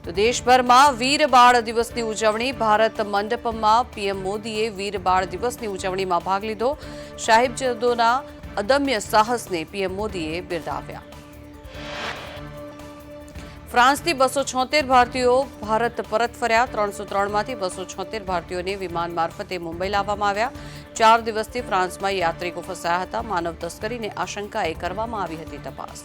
તો દેશભરમાં વીર બાળ દિવસની ઉજવણી ભારત મંડપમાં પીએમ મોદીએ વીર બાળ દિવસની ઉજવણીમાં ભાગ લીધો. સાહિબજાદોના અદમ્ય સાહસને પીએમ મોદીએ બિરદાવ્યા. ફ્રાન્સથી 276 ભારતીયો ભારત પરત ફર્યા. 303માંથી 276 ભારતીયોને વિમાન મારફતે મુંબઈ લાવવામાં આવ્યા. 4 દિવસથી ફ્રાન્સમાં યાત્રિકો ફસાયા હતા. માનવ તસ્કરીની આશંકાએ કરવામાં આવી હતી તપાસ.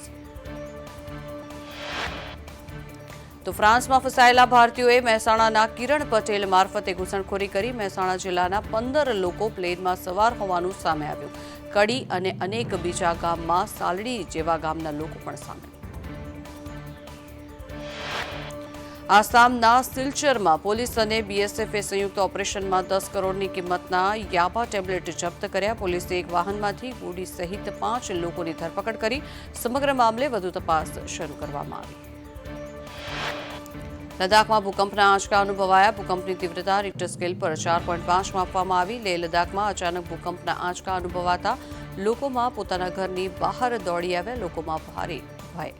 તો ફ્રાન્સમાં ફસાયેલા ભારતીયોએ મહેસાણાના કિરણ પટેલ મારફતે ઘૂસણખોરી કરી. મહેસાણા જિલ્લાના 15 લોકો પ્લેનમાં સવાર હોવાનું સામે આવ્યું. કડી અને અનેક બીજા ગામમાં સાલડી જેવા ગામના લોકો પણ સામે. આસામના સિલચરમાં પોલીસ અને બીએસએફે સંયુક્ત ઓપરેશનમાં 10 કરોડની કિંમતના યાબા ટેબ્લેટ જપ્ત કર્યા. પોલીસે એક વાહનમાંથી ગોળી સહિત 5 લોકોની ધરપકડ કરી. સમગ્ર મામલે વધુ તપાસ શરૂ કરવામાં આવી. લદ્દાખમાં ભૂકંપના આંચકા અનુભવાયા. ભૂકંપની તીવ્રતા રિક્ટર સ્કેલ પર 4.5 માપવામાં આવી. લેહ લદ્દાખમાં અચાનક ભૂકંપના આંચકા અનુભવાતા લોકોમાં પોતાના ઘરની બહાર દોડી આવ્યા. લોકોમાં ભારે ભય.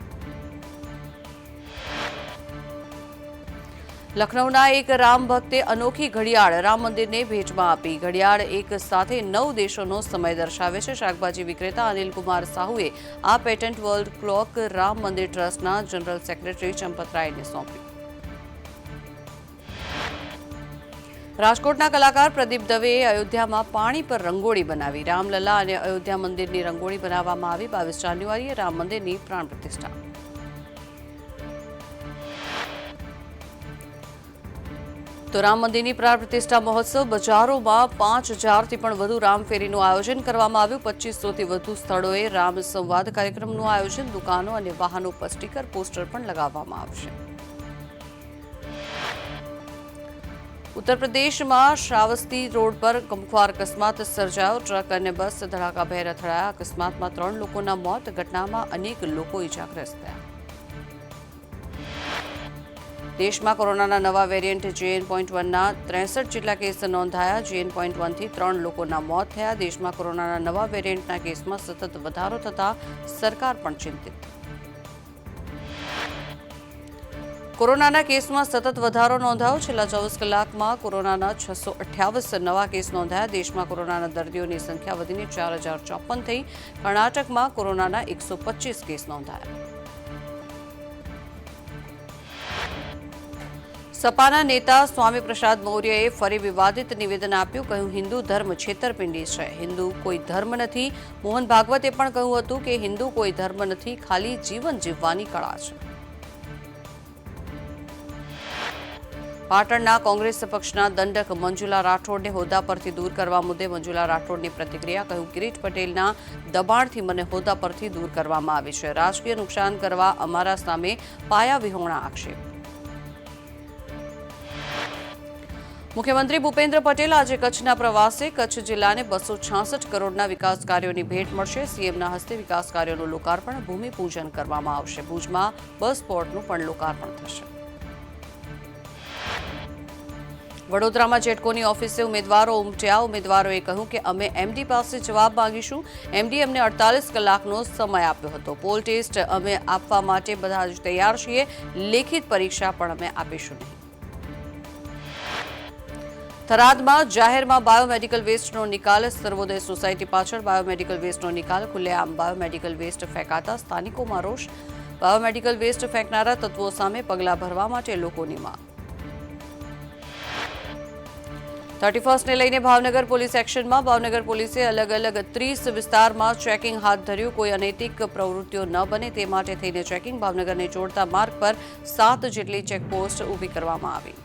લખનૌના એક રામ ભક્તે અનોખી ઘડિયાળ રામ મંદિરને ભેટમાં આપી. ઘડિયાળ એક સાથે 9 દેશોનો સમય દર્શાવે છે. શાકભાજી વિક્રેતા અનિલકુમાર સાહુએ આ પેટન્ટ વર્લ્ડ ક્લોક રામ મંદિર ટ્રસ્ટના જનરલ સેક્રેટરી ચંપતરાયને સોંપી. રાજકોટના કલાકાર પ્રદીપ દવેએ અયોધ્યામાં પાણી પર રંગોળી બનાવી. રામલલા અને અયોધ્યા મંદિરની રંગોળી બનાવવામાં આવી. 22 જાન્યુઆરીએ રામ મંદિરની પ્રાણ પ્રતિષ્ઠા. તો રામ મંદિરની પ્રાણ પ્રતિષ્ઠા મહોત્સવ બજારોમાં 5000થી પણ વધુ રામફેરીનું આયોજન કરવામાં આવ્યું. 2500થી વધુ સ્થળોએ રામ સંવાદ કાર્યક્રમનું આયોજન. દુકાનો અને વાહનો પર સ્ટીકર પોસ્ટર પણ લગાવવામાં આવશે. ઉત્તર પ્રદેશમાં શ્રાવસ્તી રોડ પર ગમખ્વાર અકસ્માત સર્જાયો. ટ્રક અને બસ ધડાકાભેર અથડાયા. અકસ્માતમાં 3 લોકોના મોત. ઘટનામાં અનેક લોકો ઇજાગ્રસ્ત થયા. દેશમાં કોરોનાના નવા વેરિયન્ટ JN.1ના 63 જેટલા કેસ નોંધાયા. JN.1થી 3 લોકોના મોત થયા. દેશમાં કોરોનાના નવા વેરિયન્ટના કેસમાં સતત વધારો થતા સરકાર પણ ચિંતિત. કોરોનાના કેસમાં સતત વધારો નોંધાયો. છેલ્લા 24 કલાકમાં કોરોનાના 628 નવા કેસ નોંધાયા. દેશમાં કોરોનાના દર્દીઓની સંખ્યા વધીને 4054 થઈ. કર્ણાટકમાં કોરોનાના 125 કેસ નોંધાયા. સપાના નેતા સ્વામી પ્રસાદ મૌર્યએ ફરી વિવાદિત નિવેદન આપ્યું. કહ્યું, હિન્દુ ધર્મ છેતરપિંડી છે. હિન્દુ કોઈ ધર્મ નથી. મોહન ભાગવતે પણ કહ્યું હતું કે હિન્દુ કોઈ ધર્મ નથી, ખાલી જીવન જીવવાની કળા છે. પાટણના કોંગ્રેસ પક્ષના દંડક મંજુલા રાઠોડને હોદ્દા પરથી દૂર કરવા મુદ્દે મંજુલા રાઠોડની પ્રતિક્રિયા. કહ્યું, કિરીટ પટેલના દબાણથી મને હોદ્દા પરથી દૂર કરવામાં આવી છે. રાજકીય નુકસાન કરવા અમારા સામે પાયાવિહોણા આક્ષેપ. મુખ્યમંત્રી ભૂપેન્દ્ર પટેલ આજે કચ્છના પ્રવાસે. કચ્છ જિલ્લાને 266 કરોડના વિકાસ કાર્યોની ભેટ મળશે. સીએમના હસ્તે વિકાસ કાર્યોનું લોકાર્પણ, ભૂમિપૂજન કરવામાં આવશે. ભુજમાં બસ પોર્ટનું પણ લોકાર્પણ થશે. વડોદરામાં જેટકોની ઓફિસે ઉમેદવારો ઉમટ્યા. ઉમેદવારોએ કહ્યું કે અમે એમડી પાસે જવાબ માંગીશું. એમડી અમને 48 કલાકનો સમય આપ્યો હતો. પોલ ટેસ્ટ અમે આપવા માટે બધા જ તૈયાર છીએ. લેખિત પરીક્ષા પણ અમે આપીશું નહીં. થરાદમાં જાહેરમાં બાયોમેડિકલ વેસ્ટનો નિકાલ. સર્વોદય સોસાયટી પાછળ બાયોમેડિકલ વેસ્ટનો નિકાલ. ખુલ્લેઆમ બાયોમેડિકલ વેસ્ટ ફેંકાતા સ્થાનિકોમાં રોષ. બાયોમેડિકલ વેસ્ટ ફેંકનારા તત્વો સામે પગલાં ભરવા માટે લોકોની માંગ. 31ને લઈને ભાવનગર પોલીસ એક્શનમાં. ભાવનગર પોલીસે અલગ અલગ 30 વિસ્તારમાં ચેકિંગ હાથ ધર્યું. કોઈ અનૈતિક પ્રવૃત્તિઓ ન બને તે માટે થઈને ચેકિંગ. ભાવનગરને જોડતા માર્ગ પર 7 જેટલી ચેકપોસ્ટ ઊભી કરવામાં આવી.